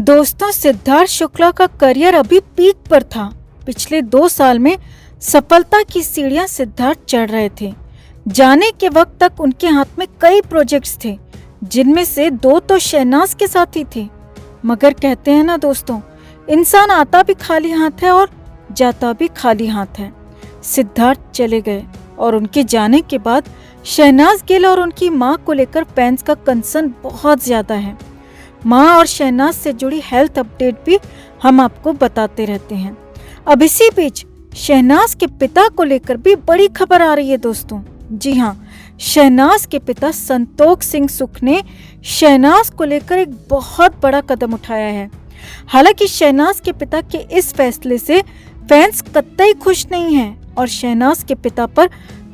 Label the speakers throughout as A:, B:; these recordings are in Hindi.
A: दोस्तों, सिद्धार्थ शुक्ला का करियर अभी पीक पर था। पिछले 2 साल में सफलता की सीढ़ियां सिद्धार्थ चढ़ रहे थे। जाने के वक्त तक उनके हाथ में कई प्रोजेक्ट्स थे, जिनमें से 2 तो शहनाज के साथ ही थे। मगर कहते हैं ना दोस्तों, इंसान आता भी खाली हाथ है और जाता भी खाली हाथ है। सिद्धार्थ चले गए और उनके जाने के बाद शहनाज गिल और उनकी मां को लेकर फैंस का कंसर्न बहुत ज्यादा है। मां और शहनाज से जुड़ी हेल्थ अपडेट भी हम आपको बताते रहते हैं। अब इसी बीच शहनाज के पिता को लेकर भी बड़ी खबर आ रही है दोस्तों। जी हाँ, शहनाज के पिता संतोख सिंह सुख ने शहनाज को लेकर एक बहुत बड़ा कदम उठाया है। हालांकि शहनाज के पिता के इस फैसले से फैंस कतई खुश नहीं हैं और शहनाज के पिता पर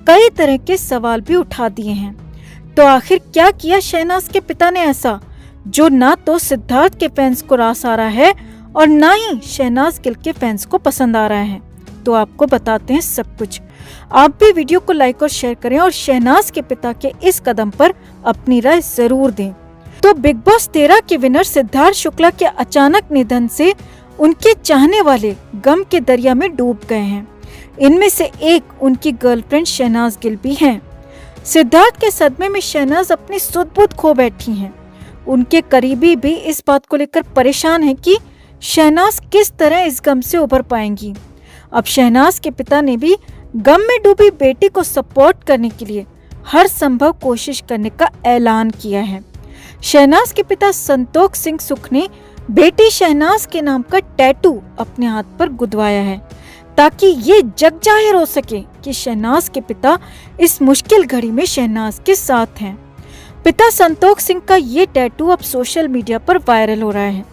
A: कई तरह के सवाल भी उठा दिए हैं। तो आखिर क्या किया शहनाज के पिता ने ऐसा जो ना तो सिद्धार्थ के फैंस को रास आ रहा है और ना ही शहनाज गिल के फैंस को पसंद आ रहा है? तो आपको बताते हैं सब कुछ। आप भी वीडियो को लाइक और शेयर करें और शहनाज के पिता के इस कदम पर अपनी राय जरूर दें। तो बिग बॉस 13 के विनर सिद्धार्थ शुक्ला के अचानक निधन से उनके चाहने वाले गम के दरिया में डूब गए हैं। इनमें से एक उनकी गर्लफ्रेंड शहनाज गिल भी हैं। सिद्धार्थ के सदमे में शहनाज अपनी सुध-बुध खो बैठी हैं। उनके करीबी भी इस बात को लेकर परेशान हैं कि शहनाज किस तरह इस गम से उभर पाएंगी। अब शहनाज के पिता ने भी गम में डूबी बेटी को सपोर्ट करने के लिए हर संभव कोशिश करने का ऐलान किया है। शहनाज के पिता संतोख सिंह सुख ने बेटी शहनाज के नाम का टैटू अपने हाथ पर गुदवाया है, ताकि ये जग जाहिर हो सके कि शहनाज के पिता इस मुश्किल घड़ी में शहनाज के साथ हैं। पिता संतोख सिंह का ये टैटू अब सोशल मीडिया पर वायरल हो रहा है।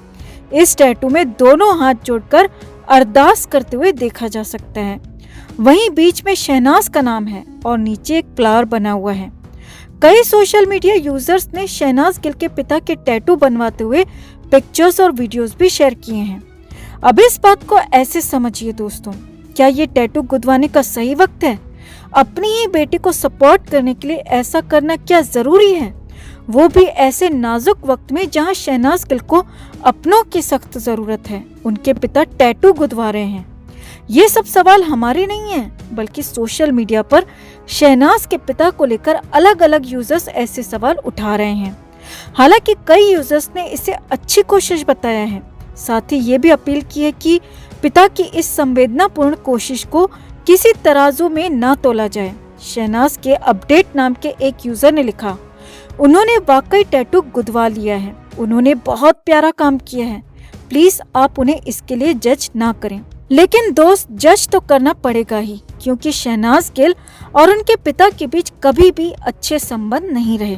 A: इस टैटू में दोनों हाथ जोड़कर अरदास करते हुए देखा जा सकता है। वहीं बीच में शहनाज का नाम है और नीचे एक फ्लावर बना हुआ है। कई सोशल मीडिया यूजर्स ने शहनाज गिल के पिता के टैटू बनवाते हुए पिक्चर्स और वीडियोस भी शेयर किए हैं। अब इस बात को ऐसे समझिए दोस्तों, क्या ये टैटू गुदवाने का सही वक्त है? अपनी ही बेटी को सपोर्ट करने के लिए ऐसा करना क्या जरूरी है, वो भी ऐसे नाजुक वक्त में जहां शहनाज गिल को अपनों की सख्त जरूरत है? उनके पिता टैटू गुदवा रहे हैं। ये सब सवाल हमारे नहीं हैं, बल्कि सोशल मीडिया पर शहनाज के पिता को लेकर अलग अलग यूजर्स ऐसे सवाल उठा रहे हैं। हालांकि कई यूजर्स ने इसे अच्छी कोशिश बताया है। साथ ही ये भी अपील की है कि पिता की इस संवेदनापूर्ण कोशिश को किसी तराजू में ना तोला जाए। शहनाज के अपडेट नाम के एक यूजर ने लिखा, उन्होंने वाकई टैटू गुदवा लिया है। उन्होंने बहुत प्यारा काम किया है। प्लीज आप उन्हें इसके लिए जज ना करें। लेकिन दोस्त, जज तो करना पड़ेगा ही, क्योंकि शहनाज गिल और उनके पिता के बीच कभी भी अच्छे संबंध नहीं रहे।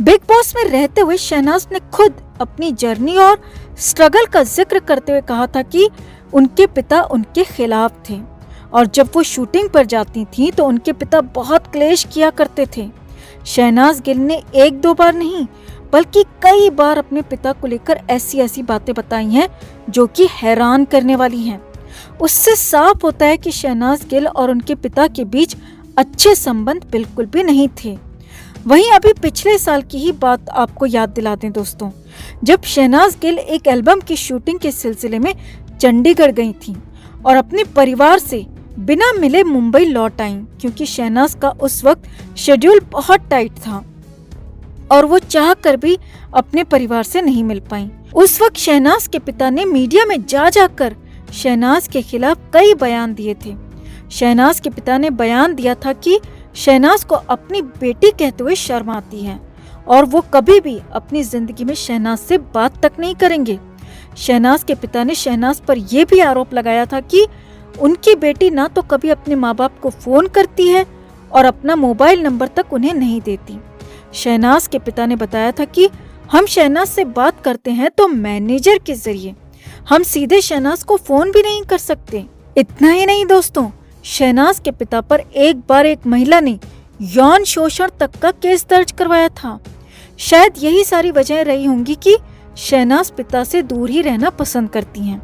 A: बिग बॉस में रहते हुए शहनाज ने खुद अपनी जर्नी और स्ट्रगल का जिक्र करते हुए कहा था कि उनके पिता उनके खिलाफ थे और जब वो शूटिंग पर जाती थी तो उनके पिता बहुत क्लेश किया करते थे। शहनाज गिल ने 1-2 बार नहीं बल्कि कई बार अपने पिता को लेकर ऐसी बातें बताई हैं जो कि हैरान करने वाली हैं। उससे साफ होता है कि शहनाज गिल और उनके पिता के बीच अच्छे संबंध बिल्कुल भी नहीं थे। वहीं अभी पिछले साल की ही बात आपको याद दिला दें दोस्तों, जब शहनाज गिल एक एल्बम की शूटिंग के सिलसिले में चंडीगढ़ गई थी और अपने परिवार से बिना मिले मुंबई लौट आईं, क्योंकि शहनाज का उस वक्त शेड्यूल बहुत टाइट था और वो चाह कर भी अपने परिवार से नहीं मिल पाई। उस वक्त शहनाज के पिता ने मीडिया में जाकर शहनाज के खिलाफ कई बयान दिए थे। शहनाज के पिता ने बयान दिया था कि शहनाज को अपनी बेटी कहते हुए शर्म आती है और वो कभी भी अपनी जिंदगी में शहनाज से बात तक नहीं करेंगे। शहनाज के पिता ने शहनाज पर यह भी आरोप लगाया था कि उनकी बेटी ना तो कभी अपने माँ बाप को फोन करती है और अपना मोबाइल नंबर तक उन्हें नहीं देती। शहनाज के पिता ने बताया था कि हम शहनाज से बात करते हैं तो मैनेजर के जरिए, हम सीधे शहनाज को फोन भी नहीं कर सकते। इतना ही नहीं दोस्तों, शहनाज के पिता पर एक बार एक महिला ने यौन शोषण तक का केस दर्ज करवाया था। शायद यही सारी वजह रही होंगी कि शहनाज पिता से दूर ही रहना पसंद करती हैं।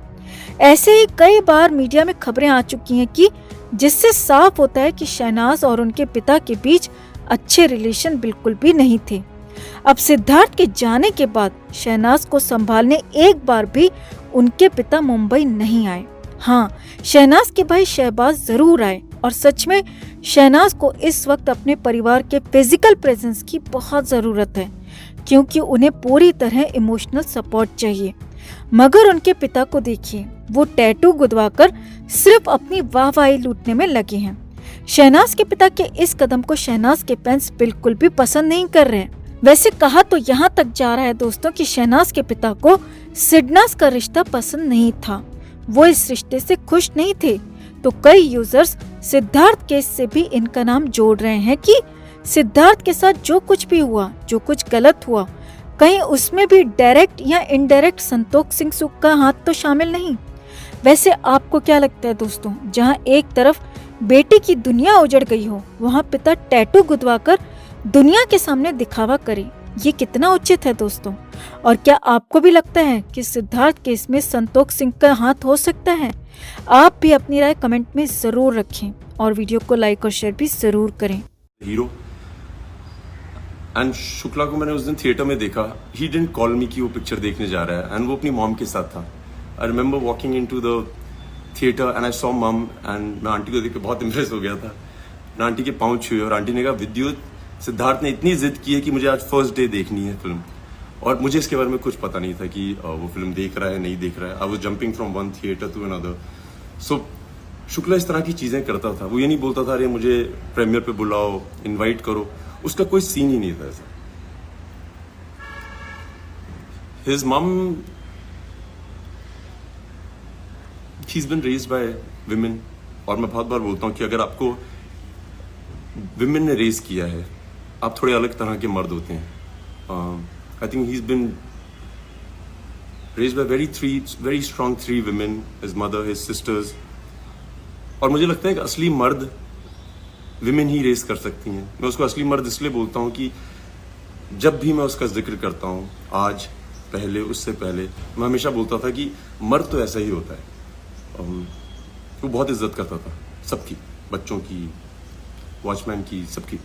A: ऐसे ही कई बार मीडिया में खबरें आ चुकी हैं कि जिससे साफ होता है कि शहनाज और उनके पिता के बीच अच्छे रिलेशन बिल्कुल भी नहीं थे। अब सिद्धार्थ के जाने के बाद शहनाज को संभालने एक बार भी उनके पिता मुंबई नहीं आए। हाँ, शहनाज के भाई शहबाज जरूर आए और सच में शहनाज को इस वक्त अपने परिवार के फिजिकल प्रेजेंस की बहुत जरूरत है, क्योंकि उन्हें पूरी तरह इमोशनल सपोर्ट चाहिए। मगर उनके पिता को देखिए, वो टैटू गुदवाकर सिर्फ अपनी वाहवाही लूटने में लगे हैं। शहनाज के पिता के इस कदम को शहनाज के फैंस बिल्कुल भी पसंद नहीं कर रहे हैं। वैसे कहा तो यहाँ तक जा रहा है दोस्तों कि शहनाज के पिता को सिडनाज का रिश्ता पसंद नहीं था, वो इस रिश्ते से खुश नहीं थे। तो कई यूजर्स सिद्धार्थ केस से भी इनका नाम जोड़ रहे हैं कि सिद्धार्थ के साथ जो कुछ भी हुआ, जो कुछ गलत हुआ, कहीं उसमें भी डायरेक्ट या इनडायरेक्ट संतोष सिंह सुख का हाथ तो शामिल नहीं। वैसे आपको क्या लगता है दोस्तों, जहां एक तरफ बेटी की दुनिया उजड़ गई हो, वहां पिता टैटू गुदवाकर दुनिया के सामने दिखावा करे, ये कितना उचित है दोस्तों? और क्या आपको भी लगता है कि सिद्धार्थ केस में संतोष सिंह का हाथ हो सकता है? आप भी अपनी राय कमेंट में जरूर रखें और वीडियो को लाइक और शेयर भी जरूर करें।
B: हीरो एंड शुक्ला को मैंने उस दिन थिएटर में देखा। ही डिडंट कॉल मी कि वो पिक्चर देखने जा रहा है, एंड वो अपनी मॉम के साथ था। I remember walking into the theatre and I saw मम, एंड मैं आंटी को देख के बहुत इम्प्रेस हो गया था। मैं आंटी के पाँव छुए और आंटी ने कहा, विद्युत, सिद्धार्थ ने इतनी जिद की है कि मुझे आज फर्स्ट डे देखनी है फिल्म। और मुझे इसके बारे में कुछ पता नहीं था कि वो फिल्म देख रहा है नहीं देख रहा है। I was jumping from one theatre to another. So Shukla इस तरह की चीजें करता था। वो ये नहीं बोलता था अरे मुझे प्रीमियर पे बुलाओ, इनवाइट करो, उसका कोई सीन ही नहीं था ऐसा। His mum, she is been raised by women, और मैं बहुत बार बोलता हूँ कि अगर आपको विमेन ने रेज किया है, आप थोड़े अलग तरह के मर्द होते हैं। I think he is been raised by very strong three women, his mother, his sisters. और मुझे लगता है कि असली मर्द विमेन ही रेस कर सकती हैं। मैं उसको असली मर्द इसलिए बोलता हूँ कि जब भी मैं उसका जिक्र करता हूँ, आज, पहले, उससे पहले, मैं हमेशा बोलता था कि मर्द तो ऐसा ही होता है। वो बहुत इज्जत करता था सबकी, बच्चों की, वॉचमैन की, सबकी।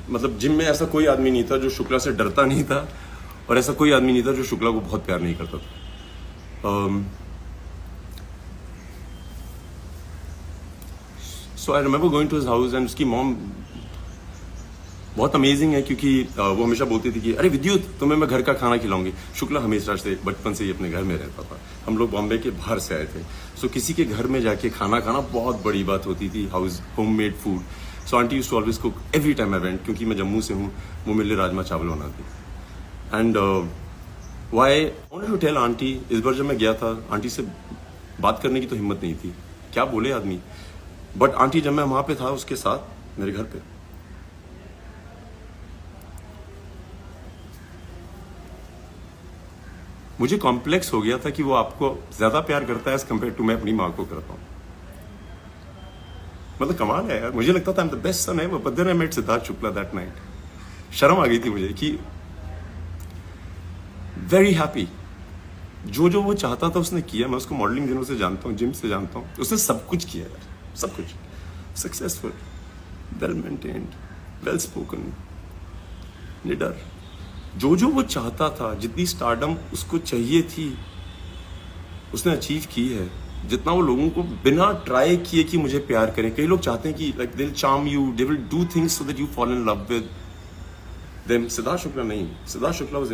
B: मतलब जिम में ऐसा कोई आदमी नहीं था जो शुक्ला से डरता नहीं था, और ऐसा कोई आदमी नहीं था जो शुक्ला को बहुत प्यार नहीं करता था। So I remember going to his house, and उसकी मॉम बहुत अमेजिंग है, क्योंकि वो हमेशा बोलती थी कि अरे विद्युत, तुम्हें मैं घर का खाना खिलाऊंगी। शुक्ला हमेशा से बचपन से ही अपने घर में रहता था। हम लोग बॉम्बे के बाहर से आए थे, सो किसी के घर में जाके खाना खाना बहुत बड़ी बात होती थी, homemade food. So aunty used to always cook every time I went, क्योंकि मैं जम्मू से हूँ, वो मेरे लिए राजमा चावल बनाती। And why I wanted to tell aunty, इस बार जब मैं गया था, आंटी से बात करने की तो हिम्मत नहीं थी, क्या बोले आदमी। बट आंटी जब मैं वहां पे था उसके साथ मेरे घर पे, मुझे कॉम्प्लेक्स हो गया था कि वो आपको ज्यादा प्यार करता है एज कम्पेयर टू मैं अपनी माँ को करता हूँ। मतलब कमाल है यार। मुझे लगता था I am the best son ever, but then I met Siddharth Shukla that night. शर्म आ गई थी मुझे कि वेरी हैप्पी, जो वो चाहता था उसने किया। मैं उसको मॉडलिंग दिनों से जानता हूँ, जिम से जानता हूँ, उसने सब कुछ किया यार, सब कुछ। Successful, well maintained, well spoken, निडर, जो वो चाहता था, जितनी स्टारडम उसको चाहिए थी, उसने अचीव की है। जितना वो लोगों को बिना ट्राई किए कि मुझे प्यार करें। कई लोग चाहते हैं कि like they will charm you, they will do things so that you fall in love with them. Siddharth Shukla नहीं, सिद्धार्थ शुक्ला वाज